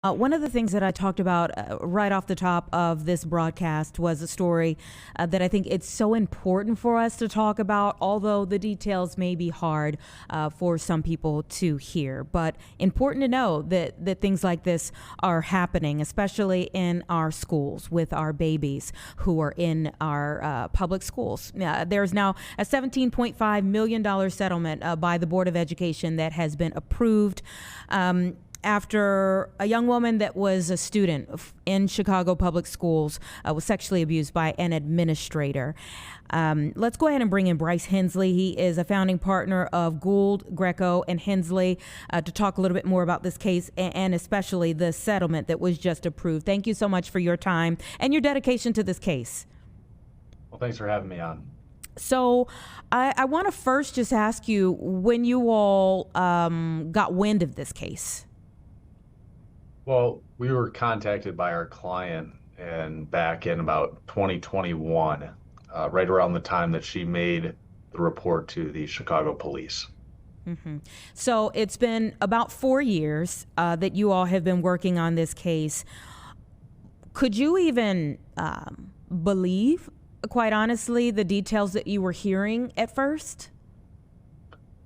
One of the things that I talked about right off the top of this broadcast was a story that I think it's so important for us to talk about, although the details may be hard for some people to hear. But important to know that things like this are happening, especially in our schools with our babies who are in our public schools. There's now a $17.5 million settlement by the Board of Education that has been approved. After a young woman that was a student in Chicago public schools was sexually abused by an administrator. Let's go ahead and bring in Bryce Hensley. He is a founding partner of Gould, Greco, and Hensley to talk a little bit more about this case and especially the settlement that was just approved. Thank you so much for your time and your dedication to this case. Well, thanks for having me on. So I want to first just ask you when you all got wind of this case. Well, we were contacted by our client and back in about 2021, right around the time that she made the report to the Chicago police. Mm-hmm. So it's been about 4 years that you all have been working on this case. Could you even believe, quite honestly, the details that you were hearing at first?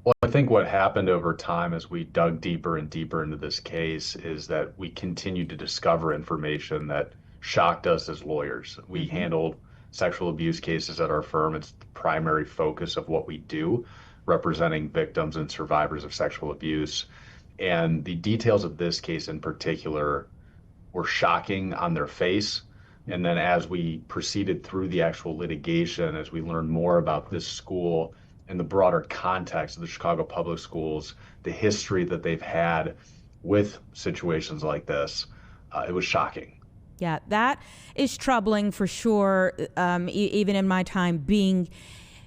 Well, I think what happened over time as we dug deeper and deeper into this case is that we continued to discover information that shocked us as lawyers. We handled sexual abuse cases at our firm. It's the primary focus of what we do, representing victims and survivors of sexual abuse. And the details of this case in particular were shocking on their face. And then as we proceeded through the actual litigation, as we learned more about this school and the broader context of the Chicago public schools, the history that they've had with situations like this, it was shocking. Yeah, that is troubling for sure. Even in my time being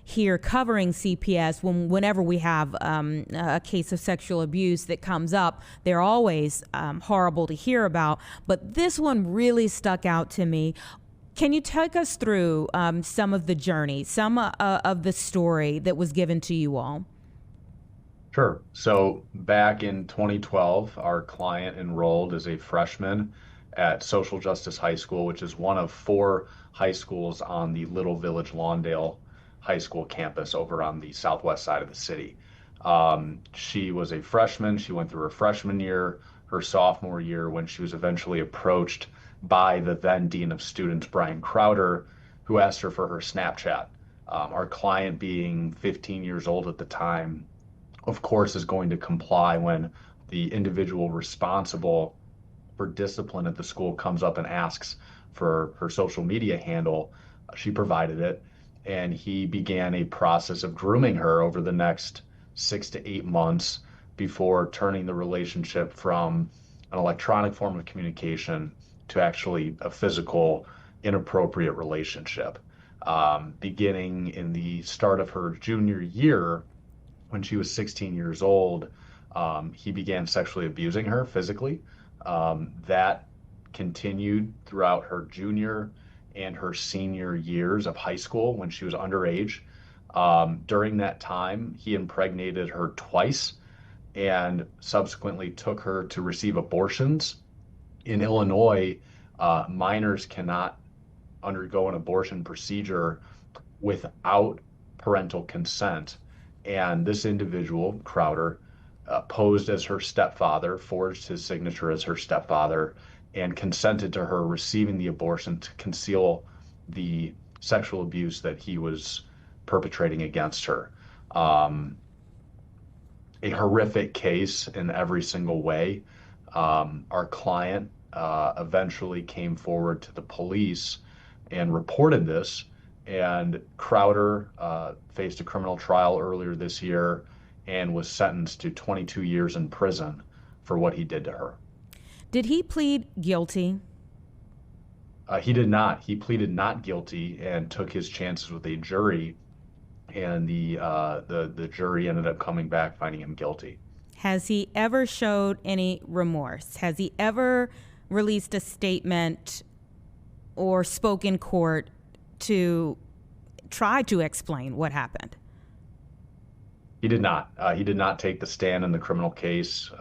here covering CPS, whenever we have a case of sexual abuse that comes up, they're always horrible to hear about. But this one really stuck out to me. Can you take us through some of the journey, some of the story that was given to you all? Sure. So back in 2012, our client enrolled as a freshman at Social Justice High School, which is one of 4 high schools on the Little Village Lawndale High School campus over on the southwest side of the city. She was a freshman. She went through her freshman year, her sophomore year, when she was eventually approached by the then Dean of Students, Brian Crowder, who asked her for her Snapchat. Our client, being 15 years old at the time, of course, is going to comply when the individual responsible for discipline at the school comes up and asks for her social media handle. She provided it, and he began a process of grooming her over the next 6 to 8 months before turning the relationship from an electronic form of communication to actually a physical, inappropriate relationship. Beginning in the start of her junior year, when she was 16 years old, he began sexually abusing her physically. That continued throughout her junior and her senior years of high school when she was underage. During that time, he impregnated her twice and subsequently took her to receive abortions. In Illinois, minors cannot undergo an abortion procedure without parental consent. And this individual, Crowder, posed as her stepfather, forged his signature as her stepfather, and consented to her receiving the abortion to conceal the sexual abuse that he was perpetrating against her. A horrific case in every single way. Our client eventually came forward to the police and reported this, and Crowder faced a criminal trial earlier this year and was sentenced to 22 years in prison for what he did to her. Did he plead guilty? He did not. He pleaded not guilty and took his chances with a jury, and the jury ended up coming back finding him guilty. Has he ever showed any remorse? Has he ever released a statement or spoke in court to try to explain what happened? He did not. He did not take the stand in the criminal case,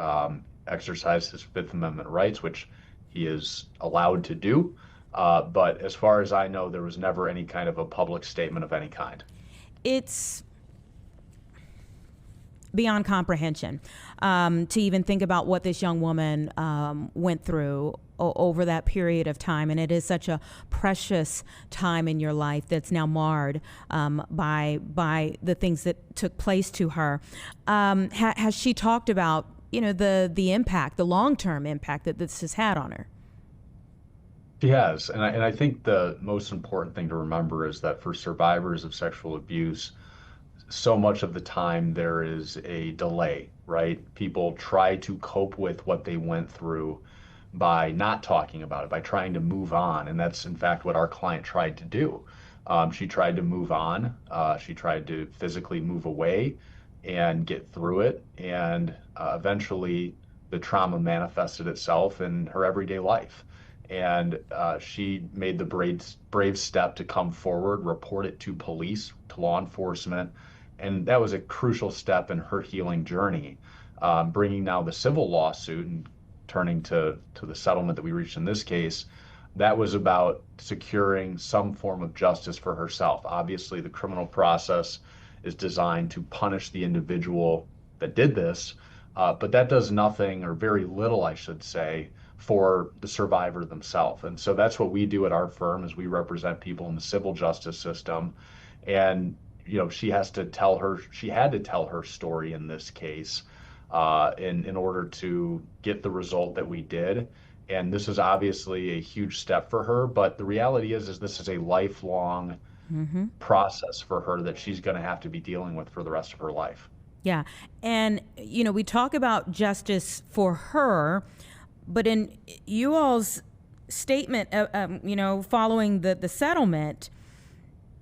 exercise his Fifth Amendment rights, which he is allowed to do. But as far as I know, there was never any kind of a public statement of any kind. It's beyond comprehension to even think about what this young woman went through over that period of time. And it is such a precious time in your life that's now marred by the things that took place to her. Has she talked about, the impact, the long-term impact that this has had on her? She has. And I think the most important thing to remember is that for survivors of sexual abuse, so much of the time there is a delay, right? People try to cope with what they went through by not talking about it, by trying to move on. And that's, in fact, what our client tried to do. She tried to move on. She tried to physically move away and get through it. And eventually, the trauma manifested itself in her everyday life. And she made the brave step to come forward, report it to police, to law enforcement. And that was a crucial step in her healing journey. Bringing now the civil lawsuit and turning to the settlement that we reached in this case, that was about securing some form of justice for herself. Obviously, the criminal process is designed to punish the individual that did this, but that does nothing, or very little, I should say, for the survivor themselves. And so that's what we do at our firm, is we represent people in the civil justice system. And she had to tell her story in this case in order to get the result that we did. And this is obviously a huge step for her, but the reality is this is a lifelong process for her that she's going to have to be dealing with for the rest of her life. Yeah. And, we talk about justice for her, but in you all's statement, following the settlement,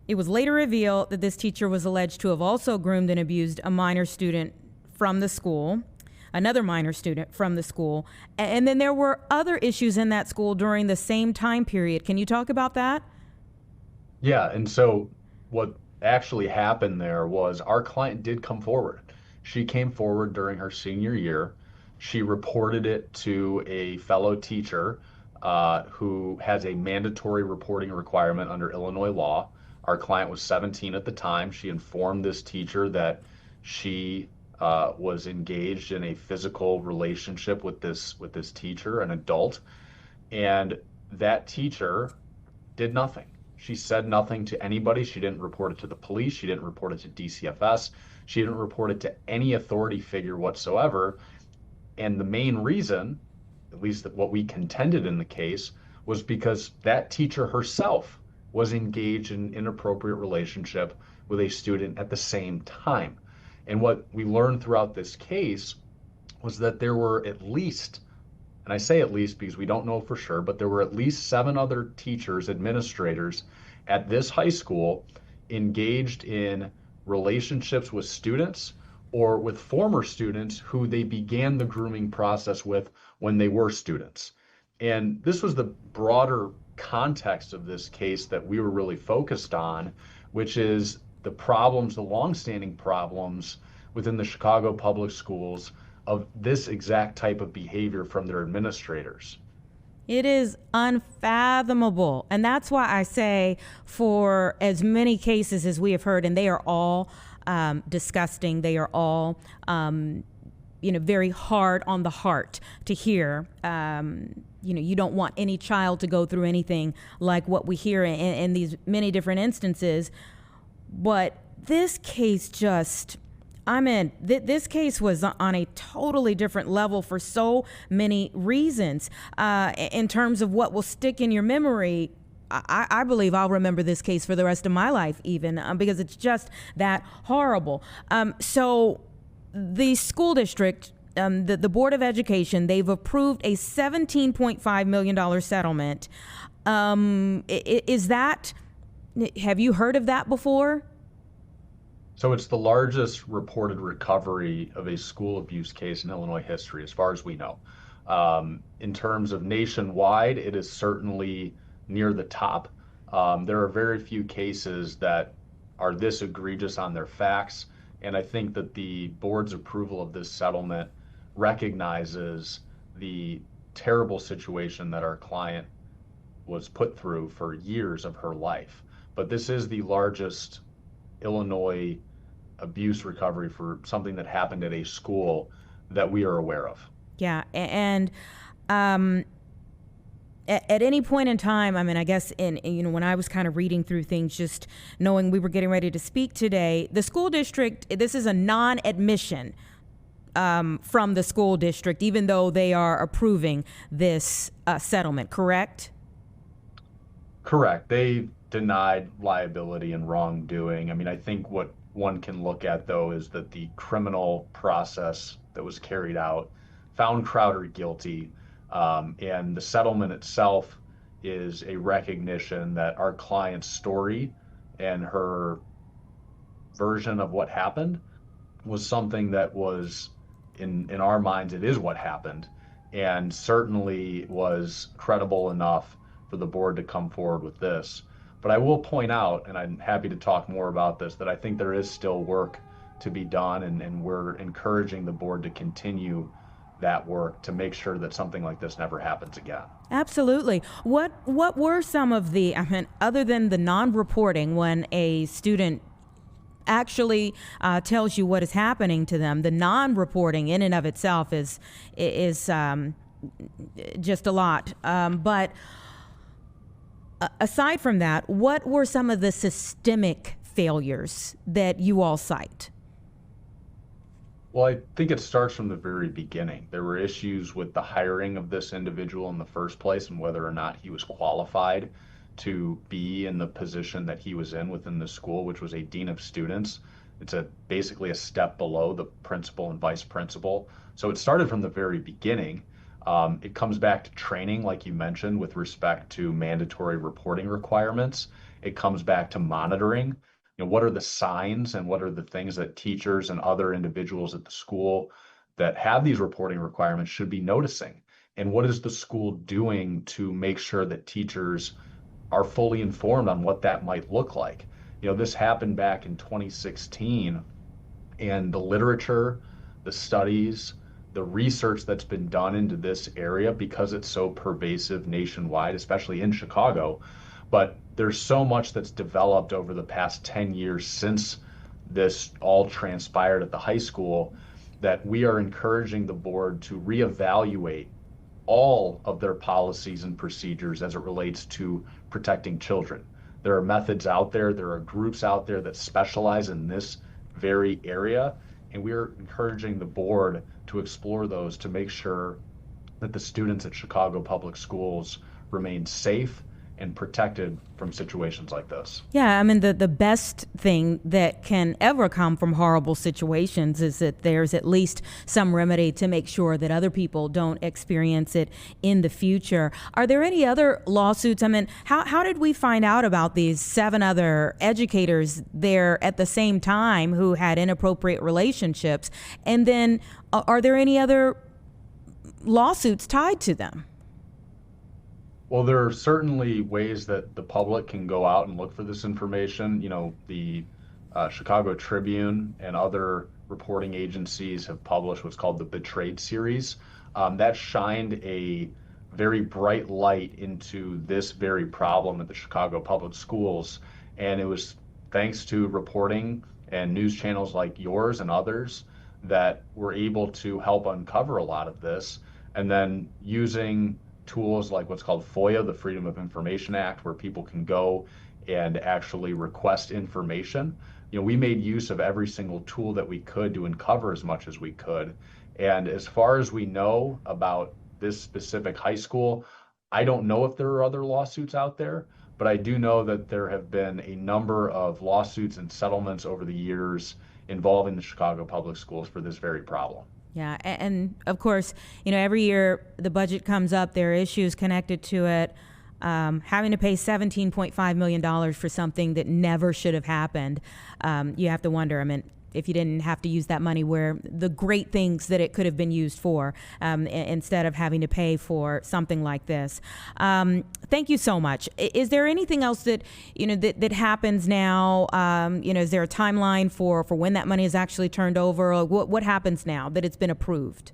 it was later revealed that this teacher was alleged to have also groomed and abused a minor student from the school, another minor student from the school. And then there were other issues in that school during the same time period. Can you talk about that? Yeah. And so what actually happened there was our client did come forward. She came forward during her senior year. She reported it to a fellow teacher who has a mandatory reporting requirement under Illinois law. Our client was 17 at the time. She informed this teacher that she was engaged in a physical relationship with this teacher, an adult, and that teacher did nothing. She said nothing to anybody. She didn't report it to the police. She didn't report it to DCFS. She didn't report it to any authority figure whatsoever. And the main reason, at least what we contended in the case, was because that teacher herself was engaged in an inappropriate relationship with a student at the same time. And what we learned throughout this case was that there were at least, and I say at least because we don't know for sure, but there were at least 7 other teachers, administrators at this high school engaged in relationships with students or with former students who they began the grooming process with when they were students. And this was the broader context of this case that we were really focused on, which is the problems, the longstanding problems within the Chicago public schools of this exact type of behavior from their administrators. It is unfathomable. And that's why I say, for as many cases as we have heard, and they are all disgusting, they are all very hard on the heart to hear. You don't want any child to go through anything like what we hear in these many different instances. But this case this case was on a totally different level for so many reasons. In terms of what will stick in your memory, I believe I'll remember this case for the rest of my life, even because it's just that horrible. So the school district, the Board of Education, they've approved a $17.5 million settlement. Have you heard of that before? So it's the largest reported recovery of a school abuse case in Illinois history, as far as we know. In terms of nationwide, it is certainly near the top. There are very few cases that are this egregious on their facts, and I think that the board's approval of this settlement recognizes the terrible situation that our client was put through for years of her life. But this is the largest Illinois abuse recovery for something that happened at a school that we are aware of. Yeah, and at any point in time, I mean, I guess when I was kind of reading through things, just knowing we were getting ready to speak today, the school district, this is a non-admission from the school district, even though they are approving this settlement, correct? Correct. They denied liability and wrongdoing. I mean, I think what one can look at, though, is that the criminal process that was carried out found Crowder guilty. And the settlement itself is a recognition that our client's story and her version of what happened was something that was, in our minds, it is what happened, and certainly was credible enough for the board to come forward with this. But I will point out, and I'm happy to talk more about this, that I think there is still work to be done, and we're encouraging the board to continue that work to make sure that something like this never happens again. Absolutely. What were some of the, I mean, other than the non-reporting, when a student actually tells you what is happening to them, the non-reporting in and of itself is just a lot. But aside from that, what were some of the systemic failures that you all cite? Well, I think it starts from the very beginning. There were issues with the hiring of this individual in the first place and whether or not he was qualified to be in the position that he was in within the school, which was a dean of students. It's basically a step below the principal and vice principal. So it started from the very beginning. It comes back to training, like you mentioned, with respect to mandatory reporting requirements. It comes back to monitoring. What are the signs and what are the things that teachers and other individuals at the school that have these reporting requirements should be noticing? And what is the school doing to make sure that teachers are fully informed on what that might look like? This happened back in 2016, and the literature, the studies, the research that's been done into this area, because it's so pervasive nationwide, especially in Chicago, but there's so much that's developed over the past 10 years since this all transpired at the high school that we are encouraging the board to reevaluate all of their policies and procedures as it relates to protecting children. There are methods out there, there are groups out there that specialize in this very area, and we are encouraging the board to explore those to make sure that the students at Chicago Public Schools remain safe and protected from situations like this. Yeah, I mean, the best thing that can ever come from horrible situations is that there's at least some remedy to make sure that other people don't experience it in the future. Are there any other lawsuits? I mean, how did we find out about these 7 other educators there at the same time who had inappropriate relationships? And then are there any other lawsuits tied to them? Well, there are certainly ways that the public can go out and look for this information. The Chicago Tribune and other reporting agencies have published what's called the Betrayed series. That shined a very bright light into this very problem at the Chicago Public Schools. And it was thanks to reporting and news channels like yours and others that were able to help uncover a lot of this. And then using tools like what's called FOIA, the Freedom of Information Act, where people can go and actually request information. We made use of every single tool that we could to uncover as much as we could. And as far as we know about this specific high school, I don't know if there are other lawsuits out there, but I do know that there have been a number of lawsuits and settlements over the years involving the Chicago Public Schools for this very problem. Yeah, and of course, every year the budget comes up, there are issues connected to it. Having to pay $17.5 million for something that never should have happened, you have to wonder, I mean, if you didn't have to use that money where the great things that it could have been used for, instead of having to pay for something like this. Thank you so much. Is there anything else that that happens now? Is there a timeline for when that money is actually turned over? Or what happens now that it's been approved?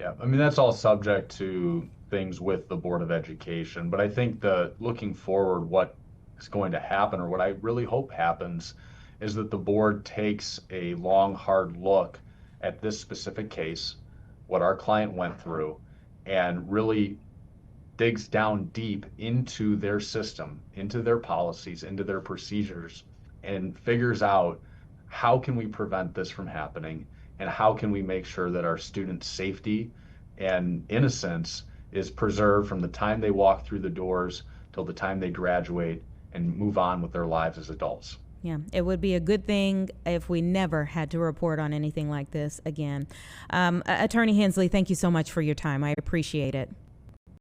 Yeah, I mean, that's all subject to things with the Board of Education. But I think the looking forward, what is going to happen, or what I really hope happens, is that the board takes a long, hard look at this specific case, what our client went through, and really digs down deep into their system, into their policies, into their procedures, and figures out how can we prevent this from happening and how can we make sure that our students' safety and innocence is preserved from the time they walk through the doors till the time they graduate and move on with their lives as adults. Yeah, it would be a good thing if we never had to report on anything like this again. Attorney Hensley, thank you so much for your time. I appreciate it.